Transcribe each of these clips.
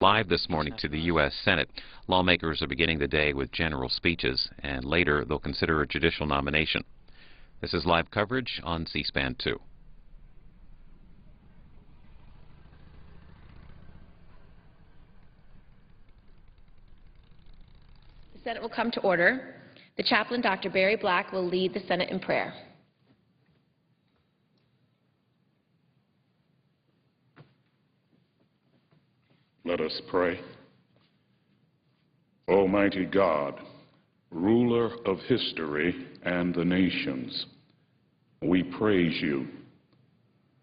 Live this morning to the U.S. Senate. Lawmakers are beginning the day with general speeches, and later they'll consider a judicial nomination. This is live coverage on C-SPAN 2. The Senate will come to order. The chaplain, Dr. Barry Black, will lead the Senate in prayer. Let us pray. Almighty God, ruler of history and the nations, we praise you,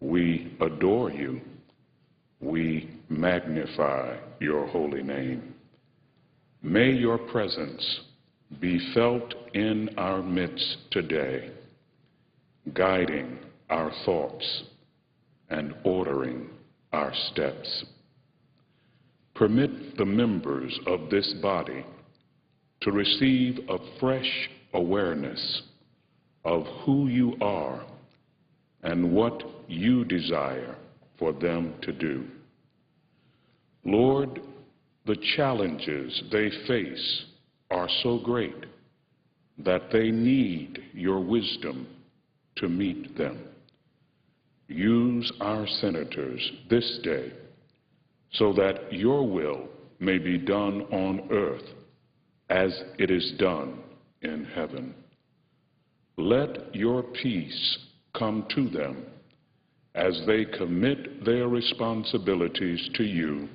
we adore you, we magnify your holy name. May your presence be felt in our midst today, guiding our thoughts and ordering our steps. Permit the members of this body to receive a fresh awareness of who you are and what you desire for them to do. Lord, the challenges they face are so great that they need your wisdom to meet them. Use our senators this day so that your will may be done on earth as it is done in heaven. Let your peace come to them as they commit their responsibilities to you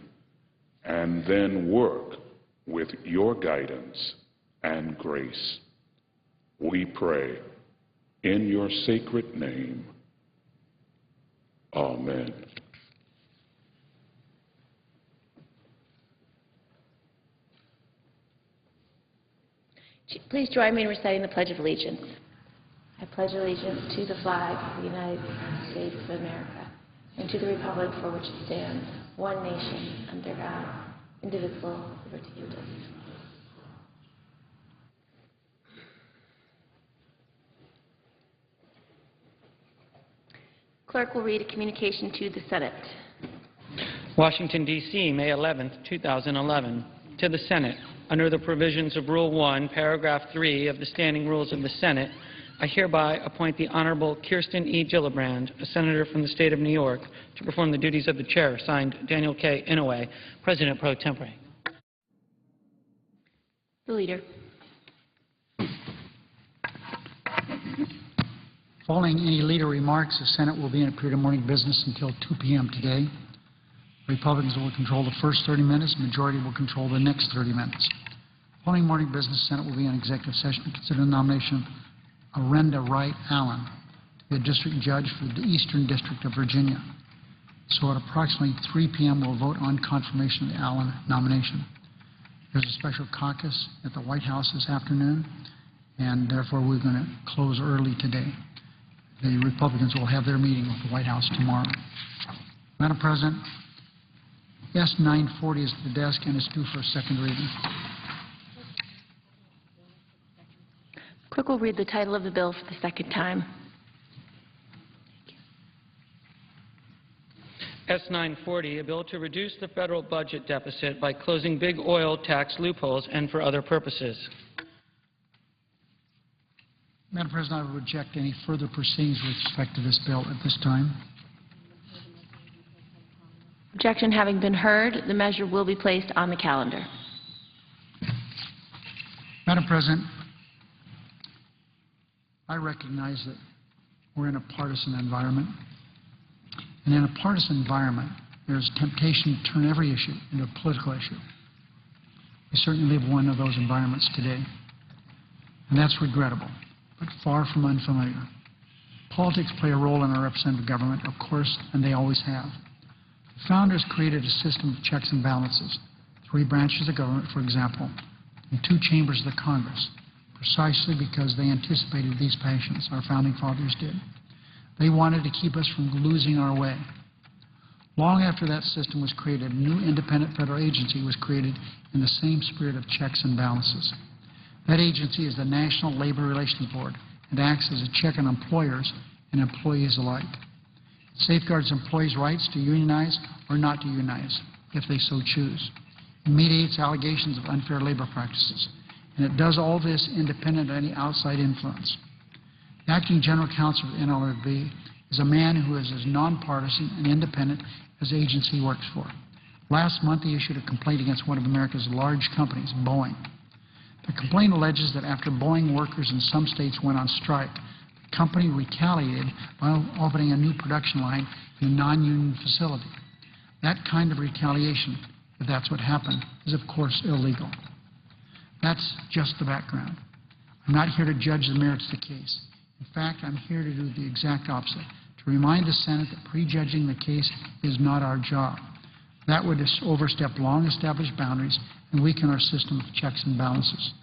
and then work with your guidance and grace. We pray in your sacred name. Amen. Please join me in reciting the Pledge of Allegiance. I pledge allegiance to the flag of the United States of America and to the republic for which it stands, one nation, under God, indivisible, with liberty and justice. Clerk will read a communication to the Senate. Washington, D.C., May 11, 2011. To the Senate. Under the provisions of Rule 1, Paragraph 3 of the Standing Rules of the Senate, I hereby appoint the Honorable Kirsten E. Gillibrand, a senator from the state of New York, to perform the duties of the chair. Signed, Daniel K. Inouye, President pro tempore. The Leader. Following any leader remarks, the Senate will be in a period of morning business until 2 p.m. today. Republicans will control the first 30 minutes. Majority will control the next 30 minutes. Following morning business, the Senate will be in executive session to consider the nomination of Arenda Wright Allen to be a district judge for the Eastern District of Virginia. So at approximately 3 p.m., we'll vote on confirmation of the Allen nomination. There's a special caucus at the White House this afternoon, and therefore we're going to close early today. The Republicans will have their meeting with the White House tomorrow. Madam President, S-940 is at the desk and is due for a second reading. Clerk will read the title of the bill for the second time. S-940, a bill to reduce the federal budget deficit by closing big oil tax loopholes and for other purposes. Madam President, I would reject any further proceedings with respect to this bill at this time. Objection having been heard, the measure will be placed on the calendar. Madam President, I recognize that we're in a partisan environment. And in a partisan environment, there's temptation to turn every issue into a political issue. We certainly live in one of those environments today. And that's regrettable, but far from unfamiliar. Politics play a role in our representative government, of course, and they always have. The founders created a system of checks and balances, 3 branches of government, for example, and 2 chambers of the Congress, precisely because they anticipated these passions, our founding fathers did. They wanted to keep us from losing our way. Long after that system was created, a new independent federal agency was created in the same spirit of checks and balances. That agency is the National Labor Relations Board and acts as a check on employers and employees alike. It safeguards employees' rights to unionize or not to unionize. if they so choose. It mediates allegations of unfair labor practices, and it does all this independent of any outside influence. The acting general counsel of the NLRB is a man who is as nonpartisan and independent as the agency he works for. Last month, he issued a complaint against one of America's large companies, Boeing. The complaint alleges that after Boeing workers in some states went on strike, the company retaliated by opening a new production line in a non-union facility. That kind of retaliation, if that's what happened, is of course illegal. That's just the background. I'm not here to judge the merits of the case. In fact, I'm here to do the exact opposite, to remind the Senate that prejudging the case is not our job. That would overstep long-established boundaries and weaken our system of checks and balances.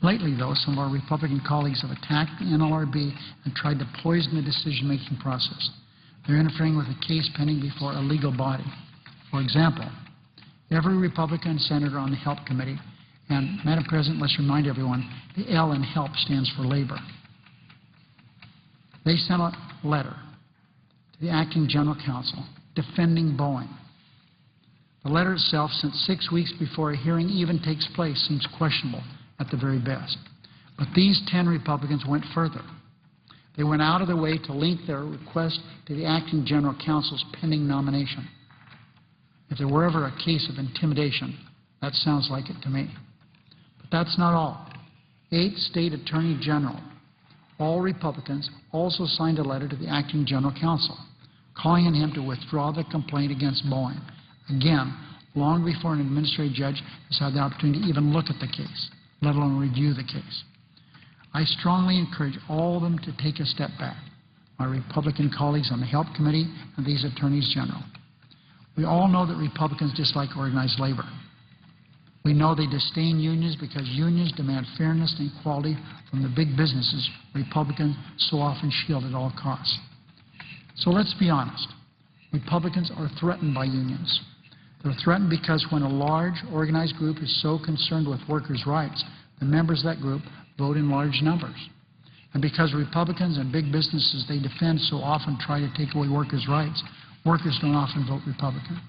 Lately, though, some of our Republican colleagues have attacked the NLRB and tried to poison the decision-making process. They're interfering with a case pending before a legal body. For example, every Republican senator on the HELP committee, and Madam President, let's remind everyone, the L in HELP stands for labor. They sent a letter to the acting general counsel defending Boeing. The letter itself, sent 6 weeks before a hearing even takes place, seems questionable at the very best. But these 10 Republicans went further. They went out of their way to link their request to the acting general counsel's pending nomination. If there were ever a case of intimidation, that sounds like it to me. But that's not all. 8 state attorney general, all Republicans, also signed a letter to the acting general counsel, calling on him to withdraw the complaint against Boeing. Again, long before an administrative judge has had the opportunity to even look at the case, let alone review the case. I strongly encourage all of them to take a step back, my Republican colleagues on the HELP committee and these attorneys general. We all know that Republicans dislike organized labor. We know they disdain unions because unions demand fairness and equality from the big businesses Republicans so often shield at all costs. So let's be honest. Republicans are threatened by unions. They're threatened because when a large organized group is so concerned with workers' rights, the members of that group vote in large numbers. And because Republicans and big businesses they defend so often try to take away workers' rights, workers don't often vote Republican.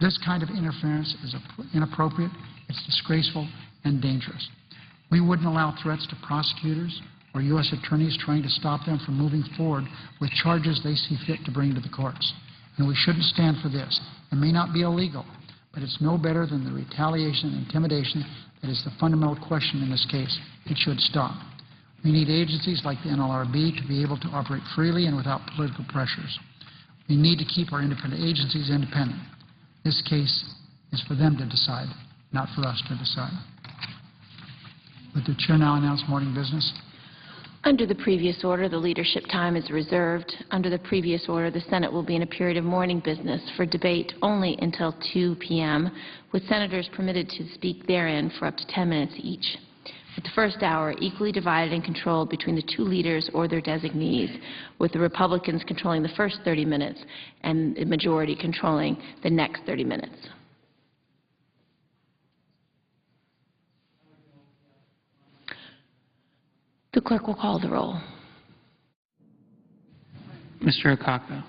This kind of interference is inappropriate, it's disgraceful, and dangerous. We wouldn't allow threats to prosecutors or U.S. attorneys trying to stop them from moving forward with charges they see fit to bring to the courts. And we shouldn't stand for this. It may not be illegal, but it's no better than the retaliation and intimidation that is the fundamental question in this case. It should stop. We need agencies like the NLRB to be able to operate freely and without political pressures. We need to keep our independent agencies independent. This case is for them to decide, not for us to decide. Would the Chair now announce morning business? Under the previous order, the leadership time is reserved. Under the previous order, the Senate will be in a period of morning business for debate only until 2 p.m., with senators permitted to speak therein for up to 10 minutes each. With the first hour equally divided and controlled between the 2 leaders or their designees, with the Republicans controlling the first 30 minutes and the majority controlling the next 30 minutes. The clerk will call the roll. Mr. Akaka.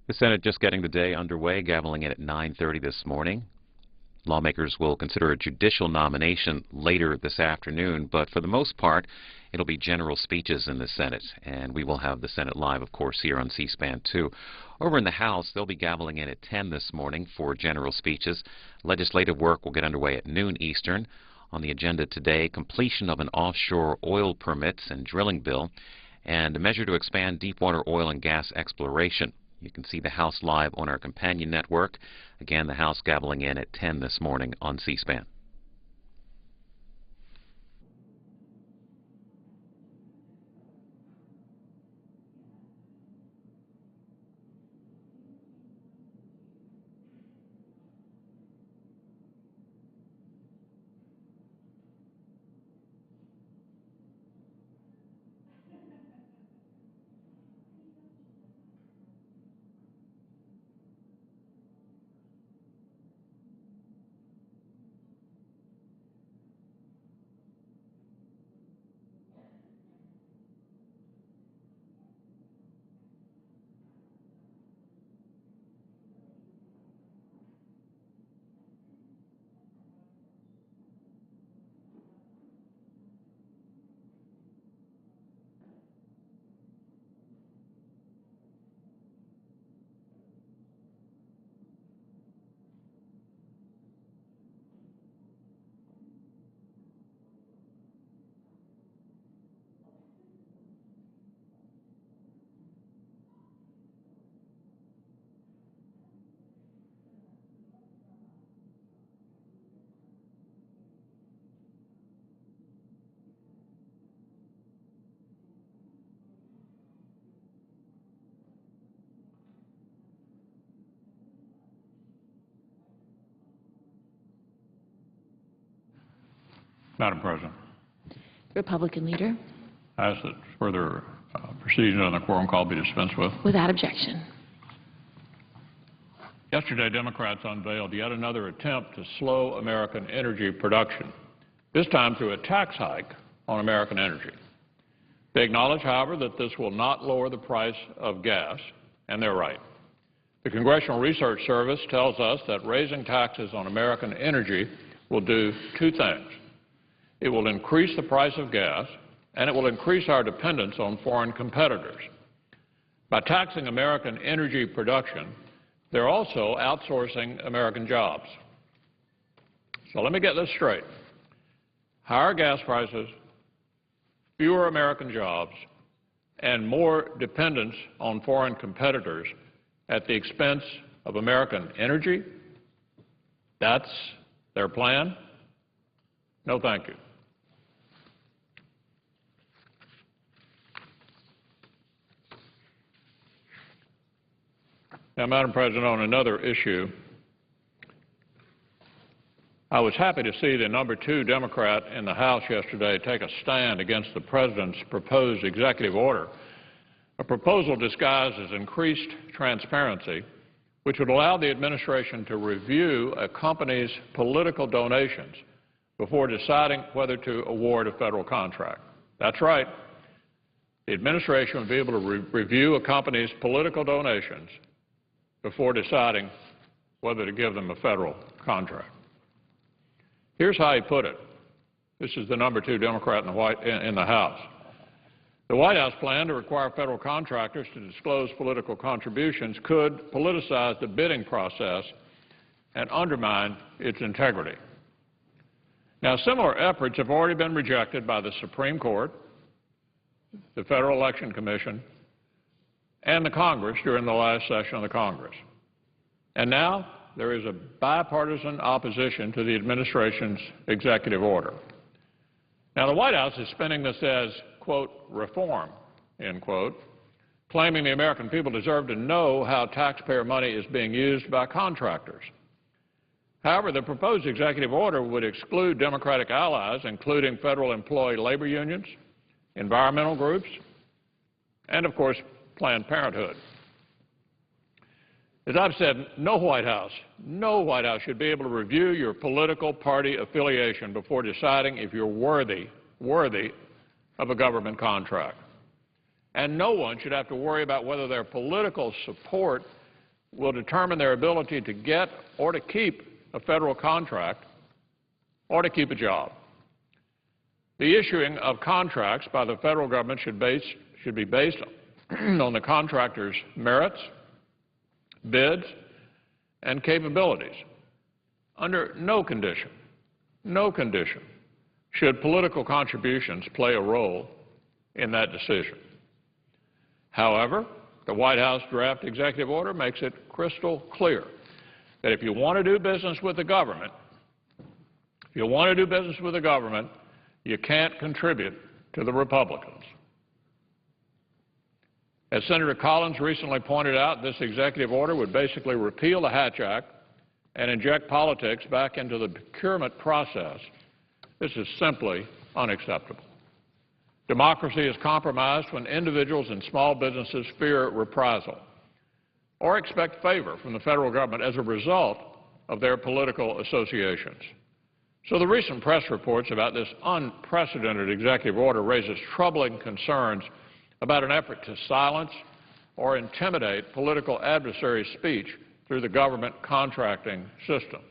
The Senate just getting the day underway, gaveling in at 9:30 this morning. Lawmakers will consider a judicial nomination later this afternoon, but for the most part, it'll be general speeches in the Senate, and we will have the Senate live, of course, here on C-SPAN 2. Over in the House, they'll be gaveling in at 10 this morning for general speeches. Legislative work will get underway at noon Eastern. On the agenda today, completion of an offshore oil permits and drilling bill, and a measure to expand deepwater oil and gas exploration. You can see the House live on our companion network. Again, the House gaveling in at 10 this morning on C-SPAN. Madam President, Republican leader. I ask that further proceedings on the quorum call be dispensed with. Without objection. Yesterday, Democrats unveiled yet another attempt to slow American energy production, this time through a tax hike on American energy. They acknowledge, however, that this will not lower the price of gas, and they're right. The Congressional Research Service tells us that raising taxes on American energy will do two things. It will increase the price of gas, and it will increase our dependence on foreign competitors. By taxing American energy production, they're also outsourcing American jobs. So let me get this straight. Higher gas prices, fewer American jobs, and more dependence on foreign competitors at the expense of American energy? That's their plan? No, thank you. Now, Madam President, on another issue, I was happy to see the number 2 Democrat in the House yesterday take a stand against the President's proposed executive order, a proposal disguised as increased transparency, which would allow the administration to review a company's political donations before deciding whether to award a federal contract. That's right. The administration would be able to review a company's political donations before deciding whether to give them a federal contract. Here's how he put it. This is the number 2 Democrat in the House. The White House plan to require federal contractors to disclose political contributions could politicize the bidding process and undermine its integrity. Now, similar efforts have already been rejected by the Supreme Court, the Federal Election Commission, and the Congress during the last session of the Congress. And now there is a bipartisan opposition to the administration's executive order. Now, the White House is spinning this as, quote, reform, end quote, claiming the American people deserve to know how taxpayer money is being used by contractors. However, the proposed executive order would exclude Democratic allies, including federal employee labor unions, environmental groups, and, of course, Planned Parenthood. As I've said, no White House should be able to review your political party affiliation before deciding if you're worthy of a government contract. And no one should have to worry about whether their political support will determine their ability to get or to keep a federal contract or to keep a job. The issuing of contracts by the federal government should be based on the contractor's merits, bids, and capabilities. Under no condition should political contributions play a role in that decision. However, the White House draft executive order makes it crystal clear that if you want to do business with the government, you can't contribute to the Republicans. As Senator Collins recently pointed out, this executive order would basically repeal the Hatch Act and inject politics back into the procurement process. This is simply unacceptable. Democracy is compromised when individuals and small businesses fear reprisal or expect favor from the federal government as a result of their political associations. So the recent press reports about this unprecedented executive order raises troubling concerns about an effort to silence or intimidate political adversary speech through the government contracting system.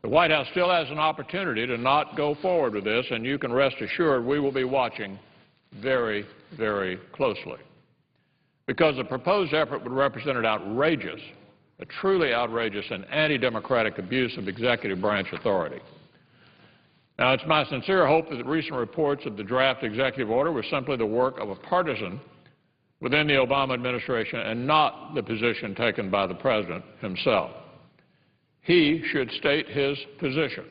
The White House still has an opportunity to not go forward with this, and you can rest assured we will be watching very, very closely, because the proposed effort would represent an outrageous, a truly outrageous and anti-democratic abuse of executive branch authority. Now, it's my sincere hope that the recent reports of the draft executive order were simply the work of a partisan within the Obama administration and not the position taken by the President himself. He should state his position.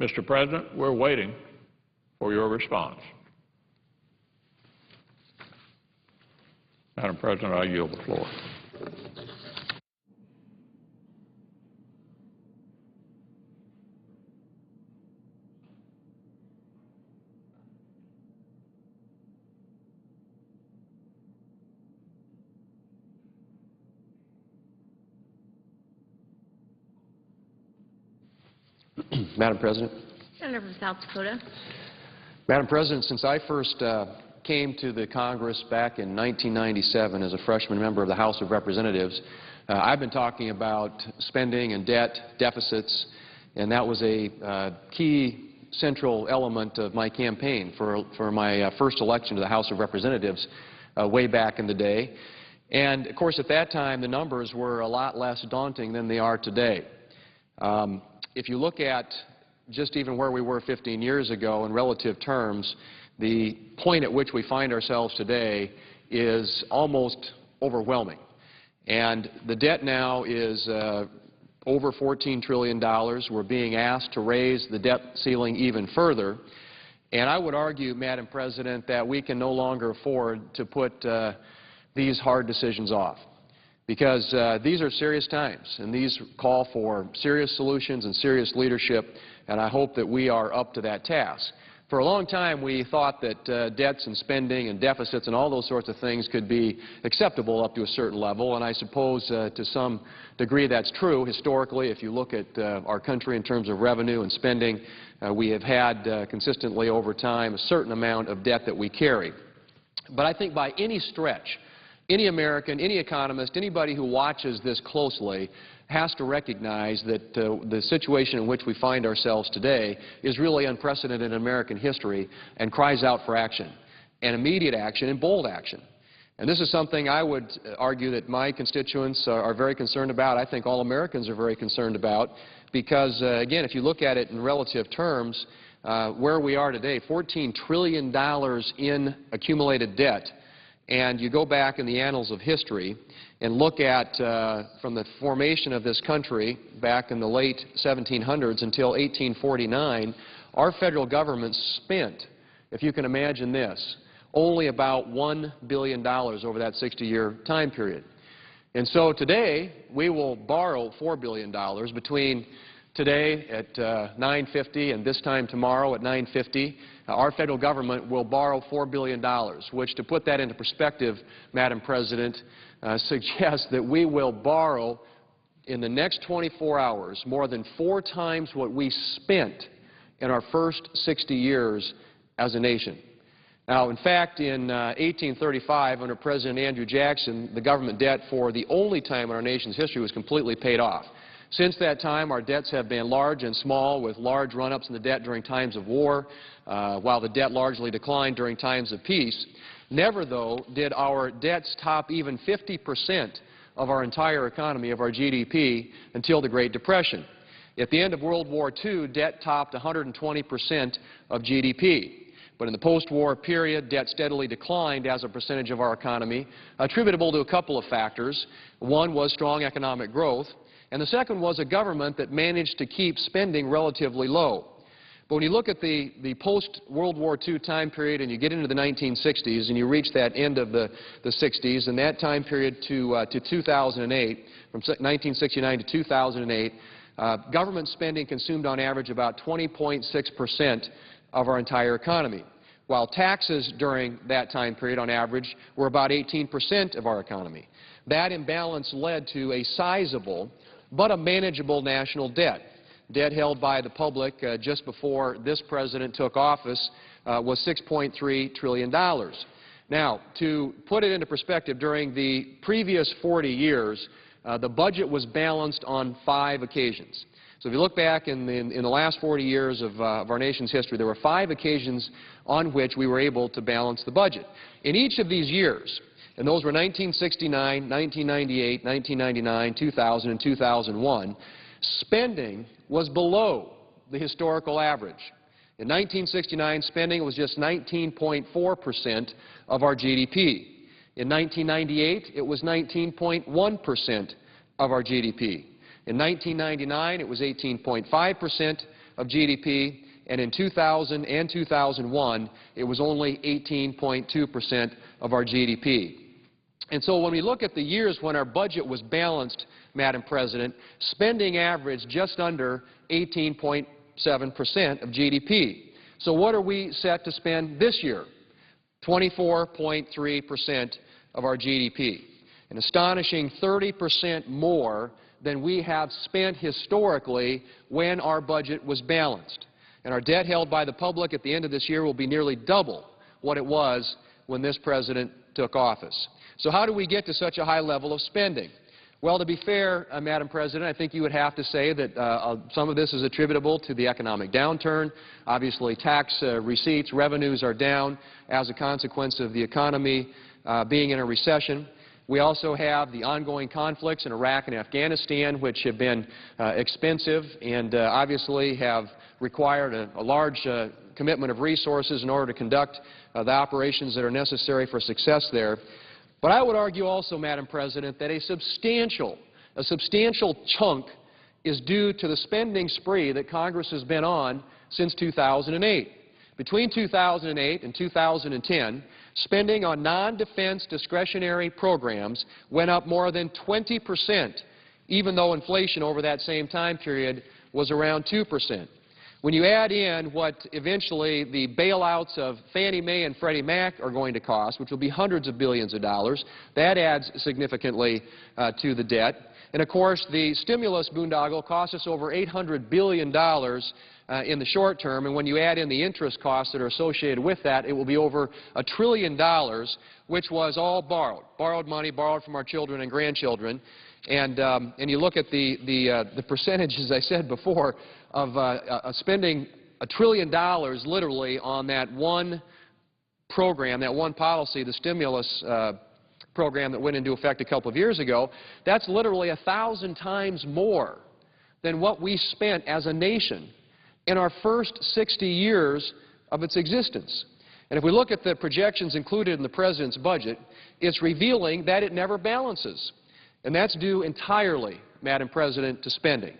Mr. President, we're waiting for your response. Madam President, I yield the floor. Madam President. Senator from South Dakota. Madam President, since I first came to the Congress back in 1997 as a freshman member of the House of Representatives, I've been talking about spending and debt deficits, and that was a key central element of my campaign for my first election to the House of Representatives way back in the day. And, of course, at that time, the numbers were a lot less daunting than they are today. If you look at just even where we were 15 years ago in relative terms, the point at which we find ourselves today is almost overwhelming. And the debt now is over $14 trillion. We're being asked to raise the debt ceiling even further. And I would argue, Madam President, that we can no longer afford to put these hard decisions off, because these are serious times, and these call for serious solutions and serious leadership, and I hope that we are up to that task. For a long time, we thought that debts and spending and deficits and all those sorts of things could be acceptable up to a certain level, and I suppose to some degree that's true. Historically, if you look at our country in terms of revenue and spending, we have had consistently over time a certain amount of debt that we carry. But I think by any stretch, any American, any economist, anybody who watches this closely has to recognize that the situation in which we find ourselves today is really unprecedented in American history and cries out for action, and immediate action and bold action. And this is something I would argue that my constituents are very concerned about. I think all Americans are very concerned about because, again, if you look at it in relative terms, where we are today, $14 trillion in accumulated debt, and you go back in the annals of history and look at from the formation of this country back in the late 1700s until 1849, our federal government spent, if you can imagine this, only about $1 billion over that 60-year time period. And so today, we will borrow $4 billion between today at 9:50 and this time tomorrow at 9:50. Our federal government will borrow $4 billion, which, to put that into perspective, Madam President, suggests that we will borrow in the next 24 hours more than 4 times what we spent in our first 60 years as a nation. Now, in fact, in 1835, under President Andrew Jackson, the government debt for the only time in our nation's history was completely paid off. Since that time, our debts have been large and small, with large run-ups in the debt during times of war, while the debt largely declined during times of peace. Never, though, did our debts top even 50% of our entire economy, of our GDP, until the Great Depression. At the end of World War II, debt topped 120% of GDP. But in the post-war period, debt steadily declined as a percentage of our economy, attributable to a couple of factors. One was strong economic growth, and the second was a government that managed to keep spending relatively low. But when you look at the post-World War II time period and you get into the 1960s and you reach that end of the 60s, and that time period to 2008, from 1969 to 2008, government spending consumed on average about 20.6% of our entire economy, while taxes during that time period on average were about 18% of our economy. That imbalance led to a sizable but a manageable national debt. Debt held by the public just before this president took office was $6.3 trillion. Now, to put it into perspective, during the previous 40 years, the budget was balanced on 5 occasions. So if you look back in the last 40 years of our nation's history, there were 5 occasions on which we were able to balance the budget. In each of these years, and those were 1969, 1998, 1999, 2000, and 2001, spending was below the historical average. In 1969, spending was just 19.4% of our GDP. In 1998, it was 19.1% of our GDP. In 1999, it was 18.5% of GDP, and in 2000 and 2001, it was only 18.2% of our GDP. And so when we look at the years when our budget was balanced, Madam President, spending averaged just under 18.7% of GDP. So what are we set to spend this year? 24.3% of our GDP, an astonishing 30% more than we have spent historically when our budget was balanced. And our debt held by the public at the end of this year will be nearly double what it was when this president took office. So how do we get to such a high level of spending? Well, to be fair, Madam President, I think you would have to say that some of this is attributable to the economic downturn. Obviously, tax receipts, revenues are down as a consequence of the economy being in a recession. We also have the ongoing conflicts in Iraq and Afghanistan, which have been expensive and obviously have required a large commitment of resources in order to conduct the operations that are necessary for success there. But I would argue also, Madam President, that a substantial chunk is due to the spending spree that Congress has been on since 2008. Between 2008 and 2010, spending on non-defense discretionary programs went up more than 20%, even though inflation over that same time period was around 2%. When you add in what eventually the bailouts of Fannie Mae and Freddie Mac are going to cost, which will be hundreds of billions of dollars, that adds significantly to the debt. And of course, the stimulus boondoggle cost us over $800 billion in the short term, and when you add in the interest costs that are associated with that, it will be over $1 trillion, which was all borrowed money, borrowed from our children and grandchildren. And you look at the percentage, as I said before, of spending $1 trillion literally on that one program, that one policy, the stimulus program that went into effect a couple of years ago. That's literally 1,000 times more than what we spent as a nation in our first 60 years of its existence. And if we look at the projections included in the President's budget, it's revealing that it never balances. And that's due entirely, Madam President, to spending.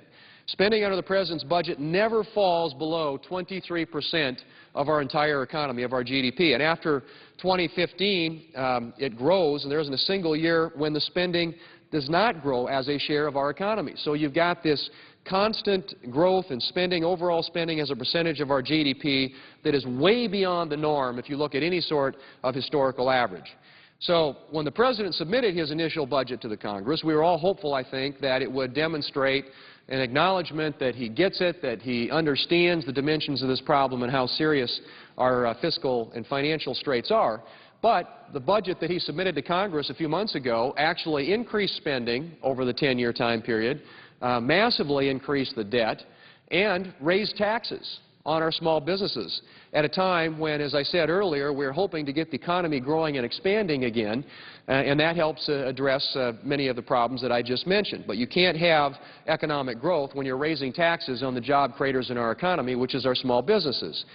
Spending under the President's budget never falls below 23% of our entire economy, of our GDP. And after 2015, it grows, and there isn't a single year when the spending does not grow as a share of our economy. So you've got this constant growth in spending, overall spending as a percentage of our GDP that is way beyond the norm if you look at any sort of historical average. So when the President submitted his initial budget to the Congress, we were all hopeful, I think, that it would demonstrate an acknowledgement that he gets it, that he understands the dimensions of this problem and how serious our fiscal and financial straits are. But the budget that he submitted to Congress a few months ago actually increased spending over the 10-year time period, massively increased the debt, and raised taxes on our small businesses at a time when, as I said earlier, we're hoping to get the economy growing and expanding again, and that helps address many of the problems that I just mentioned. But you can't have economic growth when you're raising taxes on the job creators in our economy, which is our small businesses.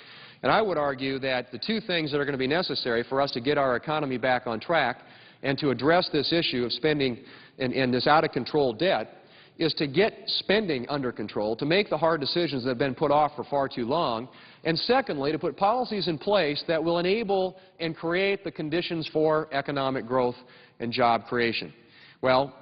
And I would argue that the two things that are going to be necessary for us to get our economy back on track and to address this issue of spending and this out-of-control debt is to get spending under control, to make the hard decisions that have been put off for far too long, and secondly, to put policies in place that will enable and create the conditions for economic growth and job creation. Well,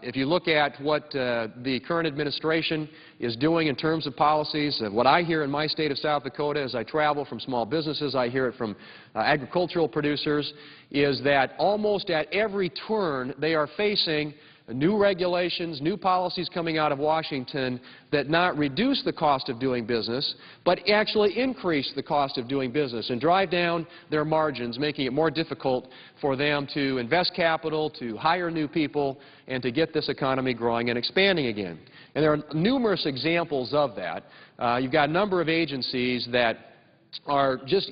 if you look at what the current administration is doing in terms of policies, what I hear in my state of South Dakota as I travel from small businesses, I hear it from agricultural producers, is that almost at every turn they are facing new regulations, new policies coming out of Washington that not reduce the cost of doing business, but actually increase the cost of doing business and drive down their margins, making it more difficult for them to invest capital, to hire new people, and to get this economy growing and expanding again. And there are numerous examples of that. You've got a number of agencies that are just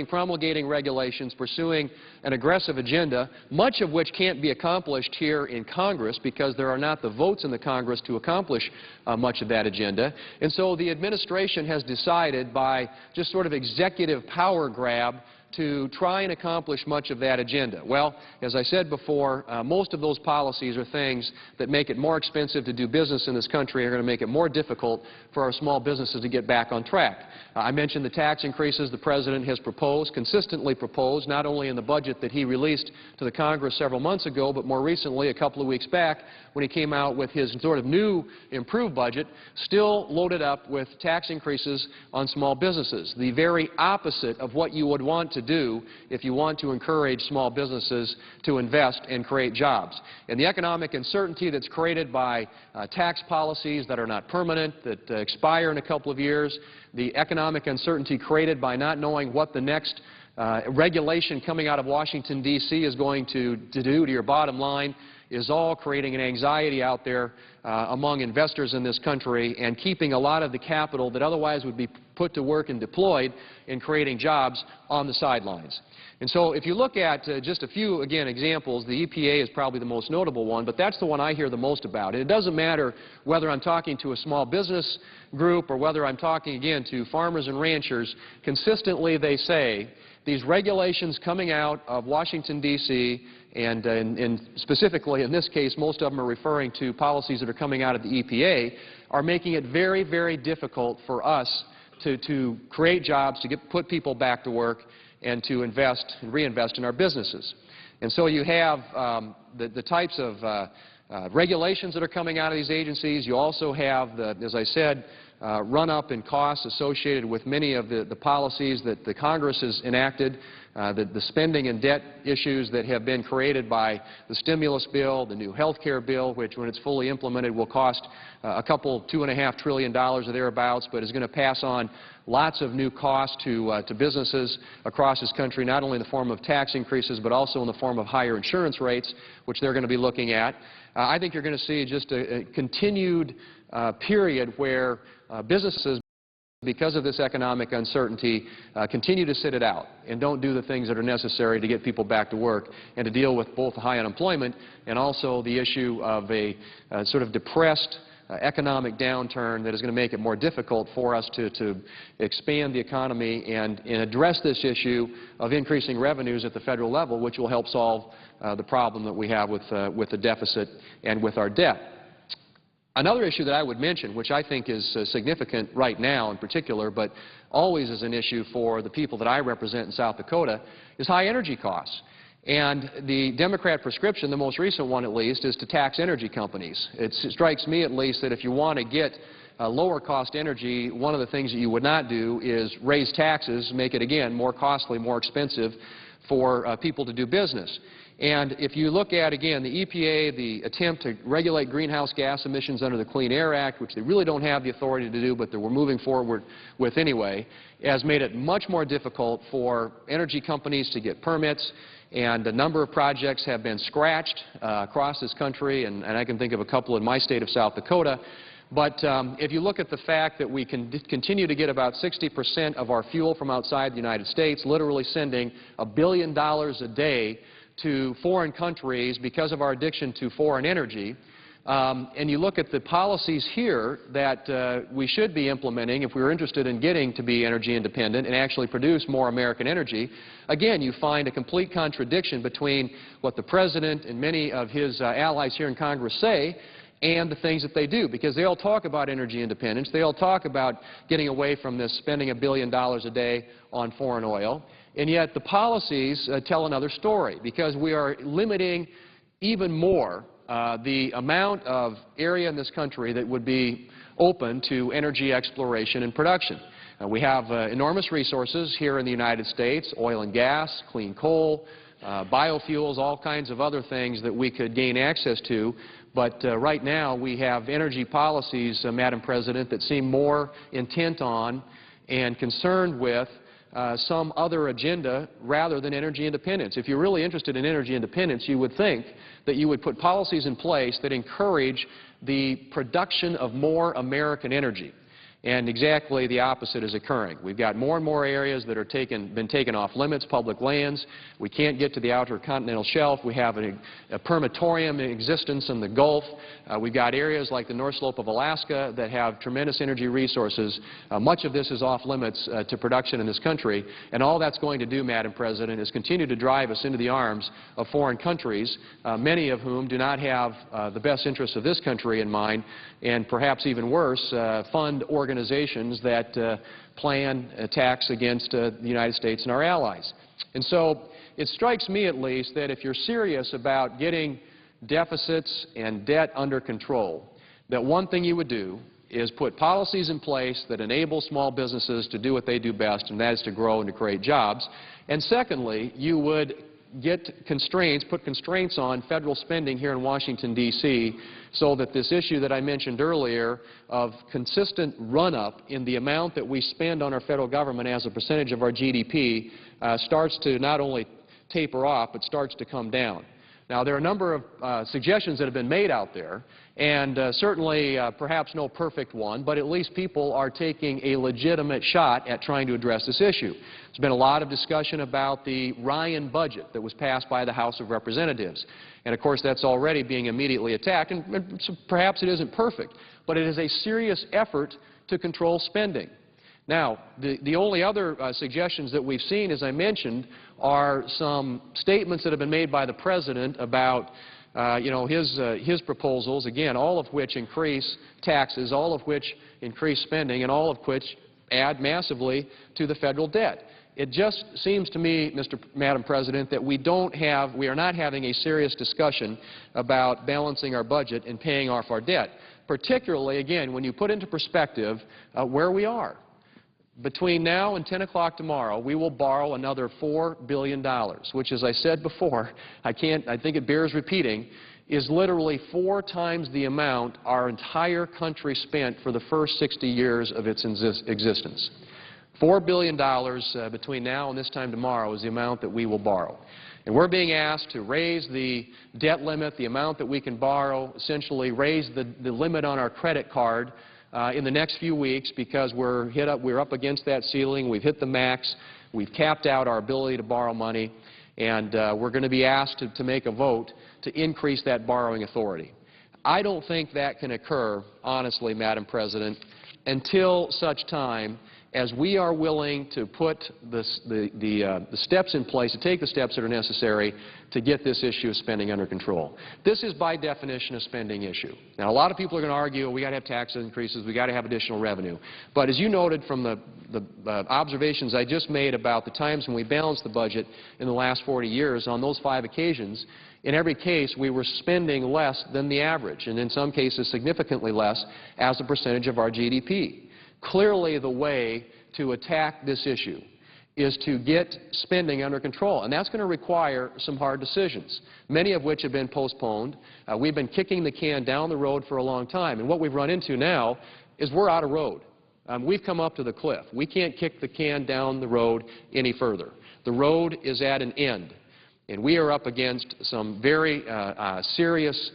promulgating regulations, pursuing an aggressive agenda, much of which can't be accomplished here in Congress because there are not the votes in the Congress to accomplish much of that agenda. And so the administration has decided by just sort of executive power grab to try and accomplish much of that agenda. Well, as I said before, most of those policies are things that make it more expensive to do business in this country and are going to make it more difficult for our small businesses to get back on track. I mentioned the tax increases the President has proposed, consistently proposed, not only in the budget that he released to the Congress several months ago, but more recently, a couple of weeks back, when he came out with his sort of new, improved budget, still loaded up with tax increases on small businesses, the very opposite of what you would want to do if you want to encourage small businesses to invest and create jobs. And the economic uncertainty that's created by tax policies that are not permanent, that expire in a couple of years, the economic uncertainty created by not knowing what the next regulation coming out of Washington, D.C. is going to do to your bottom line is all creating an anxiety out there among investors in this country and keeping a lot of the capital that otherwise would be put to work and deployed in creating jobs on the sidelines. And so if you look at just a few, again, examples, the EPA is probably the most notable one, but that's the one I hear the most about. And it doesn't matter whether I'm talking to a small business group or whether I'm talking, again, to farmers and ranchers. Consistently they say these regulations coming out of Washington, D.C., and specifically in this case, most of them are referring to policies that are coming out of the EPA, are making it very, very difficult for us to create jobs, to put people back to work, and to invest and reinvest in our businesses. And so you have the types of regulations that are coming out of these agencies. You also have, as I said, run-up in costs associated with many of the policies that the Congress has enacted, the spending and debt issues that have been created by the stimulus bill, the new health care bill, which when it's fully implemented will cost $2.5 trillion or thereabouts, but is going to pass on lots of new costs to businesses across this country, not only in the form of tax increases, but also in the form of higher insurance rates, which they're going to be looking at. I think you're going to see just a continued period where businesses, because of this economic uncertainty, continue to sit it out and don't do the things that are necessary to get people back to work and to deal with both high unemployment and also the issue of a sort of depressed economic downturn that is going to make it more difficult for us to expand the economy and address this issue of increasing revenues at the federal level, which will help solve the problem that we have with the deficit and with our debt. Another issue that I would mention, which I think is significant right now in particular, but always is an issue for the people that I represent in South Dakota, is high energy costs. And the Democrat prescription, the most recent one at least, is to tax energy companies. It strikes me at least that if you want to get lower cost energy, one of the things that you would not do is raise taxes, make it again more costly, more expensive for people to do business. And if you look at, again, the EPA, the attempt to regulate greenhouse gas emissions under the Clean Air Act, which they really don't have the authority to do, but that we're moving forward with anyway, has made it much more difficult for energy companies to get permits, and a number of projects have been scratched across this country, and I can think of a couple in my state of South Dakota. But if you look at the fact that we can continue to get about 60% of our fuel from outside the United States, literally sending $1 billion a day to foreign countries because of our addiction to foreign energy, and you look at the policies here that we should be implementing if we were interested in getting to be energy independent and actually produce more American energy, again, you find a complete contradiction between what the President and many of his allies here in Congress say and the things that they do, because they all talk about energy independence. They all talk about getting away from this spending $1 billion a day on foreign oil, and yet the policies tell another story, because we are limiting even more the amount of area in this country that would be open to energy exploration and production. We have enormous resources here in the United States, oil and gas, clean coal, biofuels, all kinds of other things that we could gain access to. But right now we have energy policies, Madam President, that seem more intent on and concerned with some other agenda rather than energy independence. If you're really interested in energy independence, you would think that you would put policies in place that encourage the production of more American energy. And exactly the opposite is occurring. We've got more and more areas that are been taken off limits, public lands. We can't get to the outer continental shelf. We have a permatorium in existence in the Gulf. We've got areas like the North Slope of Alaska that have tremendous energy resources. Much of this is off limits to production in this country. And all that's going to do, Madam President, is continue to drive us into the arms of foreign countries, many of whom do not have the best interests of this country in mind, and perhaps even worse, fund organizations that plan attacks against the United States and our allies. And so it strikes me, at least, that if you're serious about getting deficits and debt under control, that one thing you would do is put policies in place that enable small businesses to do what they do best, and that is to grow and to create jobs. And secondly, you would put constraints on federal spending here in Washington, D.C., so that this issue that I mentioned earlier of consistent run-up in the amount that we spend on our federal government as a percentage of our GDP starts to not only taper off, but starts to come down. Now, there are a number of suggestions that have been made out there, and certainly perhaps no perfect one, but at least people are taking a legitimate shot at trying to address this issue. There's been a lot of discussion about the Ryan budget that was passed by the House of Representatives. And, of course, that's already being immediately attacked, and perhaps it isn't perfect, but it is a serious effort to control spending. Now, the only other suggestions that we've seen, as I mentioned, are some statements that have been made by the President about his proposals, again, all of which increase taxes, all of which increase spending, and all of which add massively to the federal debt. It just seems to me, Madam President, that we are not having a serious discussion about balancing our budget and paying off our debt, particularly, again, when you put into perspective where we are. Between now and 10 o'clock tomorrow, we will borrow another $4 billion, which, as I said before, I think it bears repeating, is literally 4 times the amount our entire country spent for the first 60 years of its existence. $4 billion between now and this time tomorrow is the amount that we will borrow. And we're being asked to raise the debt limit, the amount that we can borrow, essentially raise the limit on our credit card in the next few weeks, because we're up against that ceiling. We've hit the max. We've capped out our ability to borrow money, and we're going to be asked to make a vote to increase that borrowing authority. I don't think that can occur, honestly, Madam President, until such time as we are willing to put the steps in place, to take the steps that are necessary to get this issue of spending under control. This is by definition a spending issue. Now, a lot of people are going to argue, we got to have tax increases, we got to have additional revenue. But as you noted from the observations I just made about the times when we balanced the budget in the last 40 years, on those 5 occasions, in every case we were spending less than the average, and in some cases significantly less as a percentage of our GDP. Clearly, the way to attack this issue is to get spending under control, and that's going to require some hard decisions, many of which have been postponed. We've been kicking the can down the road for a long time, and what we've run into now is we're out of road. We've come up to the cliff. We can't kick the can down the road any further. The road is at an end, and we are up against some very serious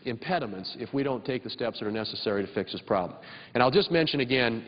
impediments if we don't take the steps that are necessary to fix this problem. And I'll just mention again,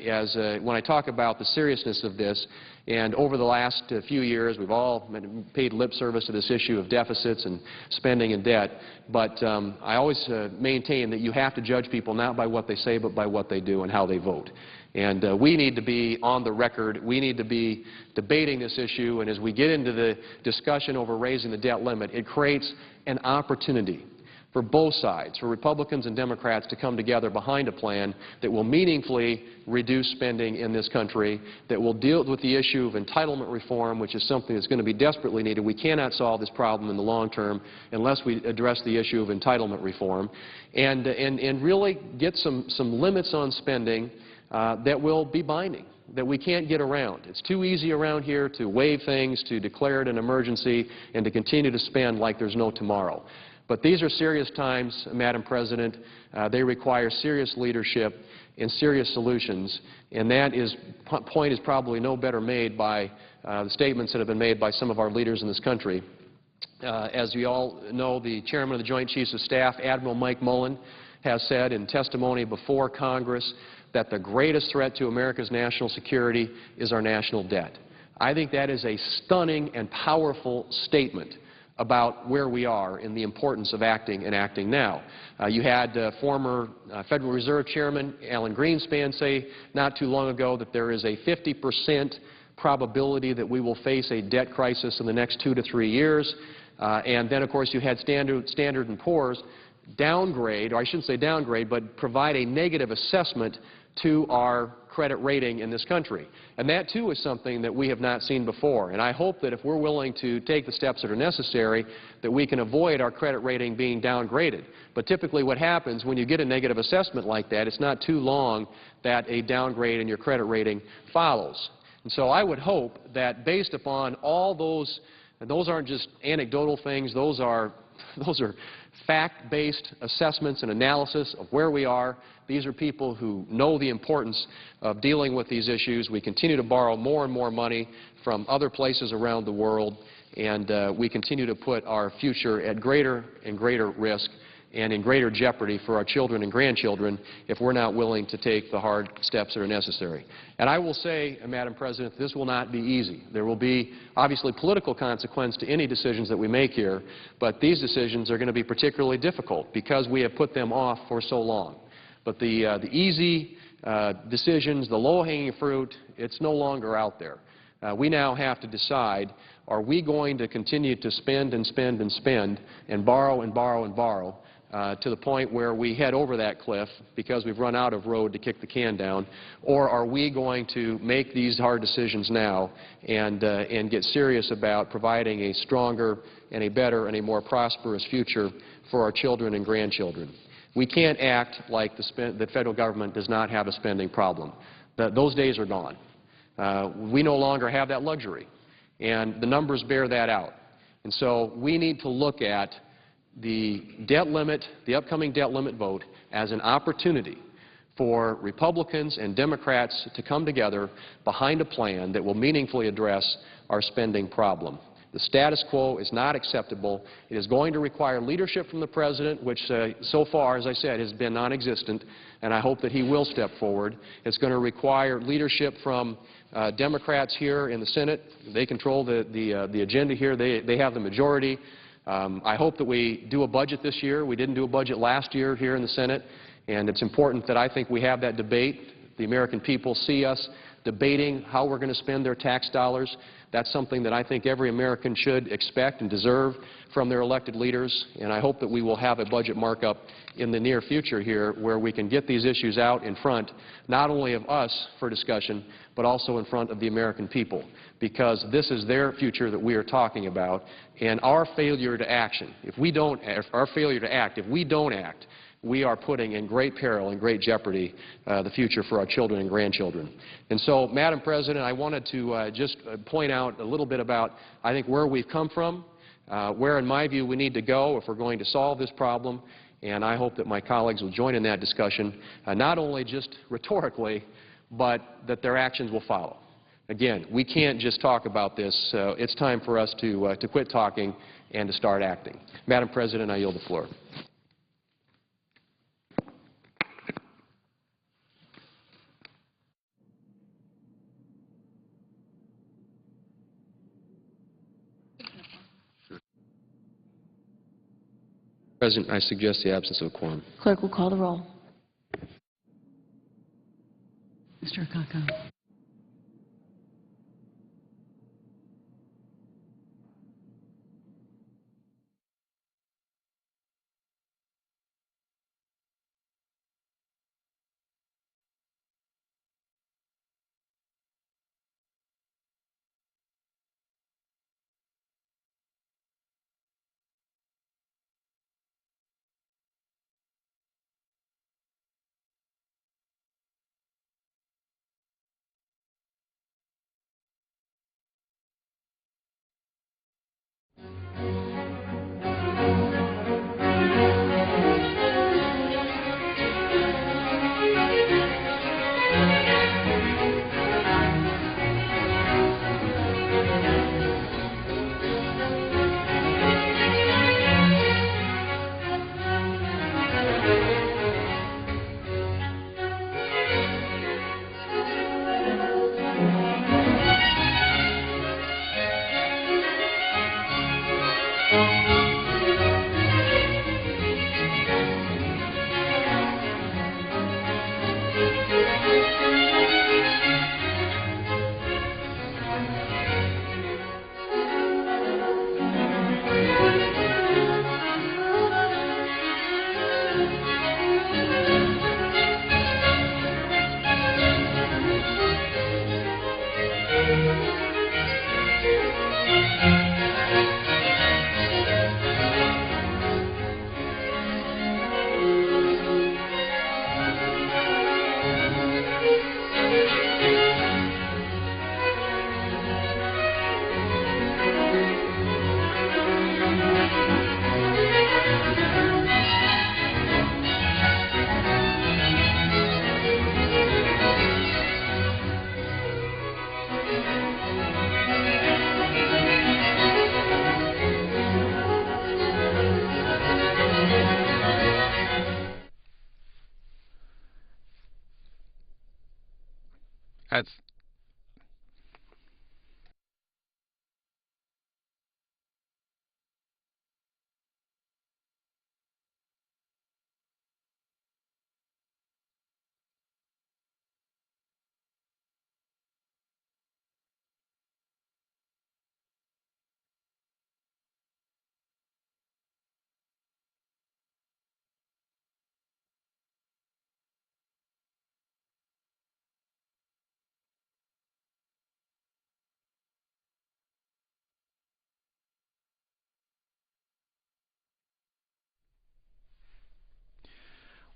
when I talk about the seriousness of this, and over the last few years we've all paid lip service to this issue of deficits and spending and debt, but I always maintain that you have to judge people not by what they say but by what they do and how they vote. And we need to be on the record. We need to be debating this issue, and as we get into the discussion over raising the debt limit, it creates an opportunity for both sides, for Republicans and Democrats to come together behind a plan that will meaningfully reduce spending in this country, that will deal with the issue of entitlement reform, which is something that's going to be desperately needed. We cannot solve this problem in the long term unless we address the issue of entitlement reform, and really get some limits on spending that will be binding, that we can't get around. It's too easy around here to waive things, to declare it an emergency, and to continue to spend like there's no tomorrow. But these are serious times, Madam President. They require serious leadership and serious solutions, and that point is probably no better made by the statements that have been made by some of our leaders in this country. As you all know, the Chairman of the Joint Chiefs of Staff, Admiral Mike Mullen, has said in testimony before Congress that the greatest threat to America's national security is our national debt. I think that is a stunning and powerful statement about where we are and the importance of acting and acting now. You had former Federal Reserve Chairman Alan Greenspan say not too long ago that there is a 50% probability that we will face a debt crisis in the next 2 to 3 years. And then, of course, you had Standard & Poor's downgrade, or I shouldn't say downgrade, but provide a negative assessment to our credit rating in this country. And that, too, is something that we have not seen before. And I hope that if we're willing to take the steps that are necessary, that we can avoid our credit rating being downgraded. But typically what happens when you get a negative assessment like that, it's not too long that a downgrade in your credit rating follows. And so I would hope that based upon all those, and those aren't just anecdotal things, those are fact-based assessments and analysis of where we are. These are people who know the importance of dealing with these issues. We continue to borrow more and more money from other places around the world, and we continue to put our future at greater and greater risk and in greater jeopardy for our children and grandchildren if we're not willing to take the hard steps that are necessary. And I will say, Madam President, this will not be easy. There will be obviously political consequence to any decisions that we make here, but these decisions are going to be particularly difficult because we have put them off for so long. But the easy decisions, the low-hanging fruit, it's no longer out there. We now have to decide, are we going to continue to spend and spend and spend and borrow and borrow and borrow to the point where we head over that cliff because we've run out of road to kick the can down, or are we going to make these hard decisions now and get serious about providing a stronger and a better and a more prosperous future for our children and grandchildren? We can't act like the federal government does not have a spending problem. Those days are gone. We no longer have that luxury, and the numbers bear that out. And so we need to look at the debt limit, the upcoming debt limit vote, as an opportunity for Republicans and Democrats to come together behind a plan that will meaningfully address our spending problem. The status quo is not acceptable. It is going to require leadership from the President, which so far, as I said, has been non-existent, and I hope that he will step forward. It's going to require leadership from Democrats here in the Senate. They control the agenda here. They have the majority. I hope that we do a budget this year. We didn't do a budget last year here in the Senate, and it's important that I think we have that debate. The American people see us debating how we're going to spend their tax dollars. That's something that I think every American should expect and deserve from their elected leaders, and I hope that we will have a budget markup in the near future here where we can get these issues out in front, not only of us for discussion, but also in front of the American people, because this is their future that we are talking about, and our failure to act, if we don't act, we are putting in great peril and great jeopardy the future for our children and grandchildren. And so, Madam President, I wanted to just point out a little bit about, I think, where we've come from, where, in my view, we need to go if we're going to solve this problem, and I hope that my colleagues will join in that discussion, not only just rhetorically, but that their actions will follow. Again, we can't just talk about this. It's time for us to quit talking and to start acting. Madam President, I yield the floor. President, I suggest the absence of a quorum. Clerk will call the roll. Mr. Akaka. That's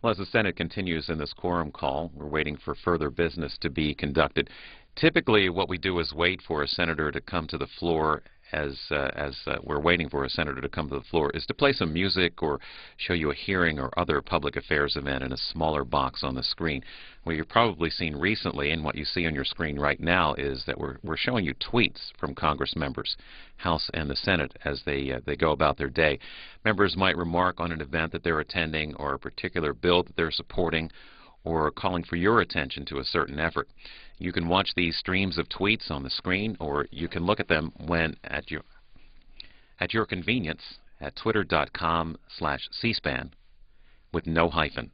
Well, as the Senate continues in this quorum call, we're waiting for further business to be conducted. Typically, what we do is wait for a senator to come to the floor as we're waiting for a senator to come to the floor, is to play some music or show you a hearing or other public affairs event in a smaller box on the screen. What you've probably seen recently, and what you see on your screen right now, is that we're showing you tweets from Congress members, House and the Senate, as they go about their day. Members might remark on an event that they're attending or a particular bill that they're supporting, or calling for your attention to a certain effort. You can watch these streams of tweets on the screen, or you can look at them when at your convenience at twitter.com/cspan with no hyphen.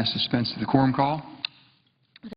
ask to dispense with the quorum call.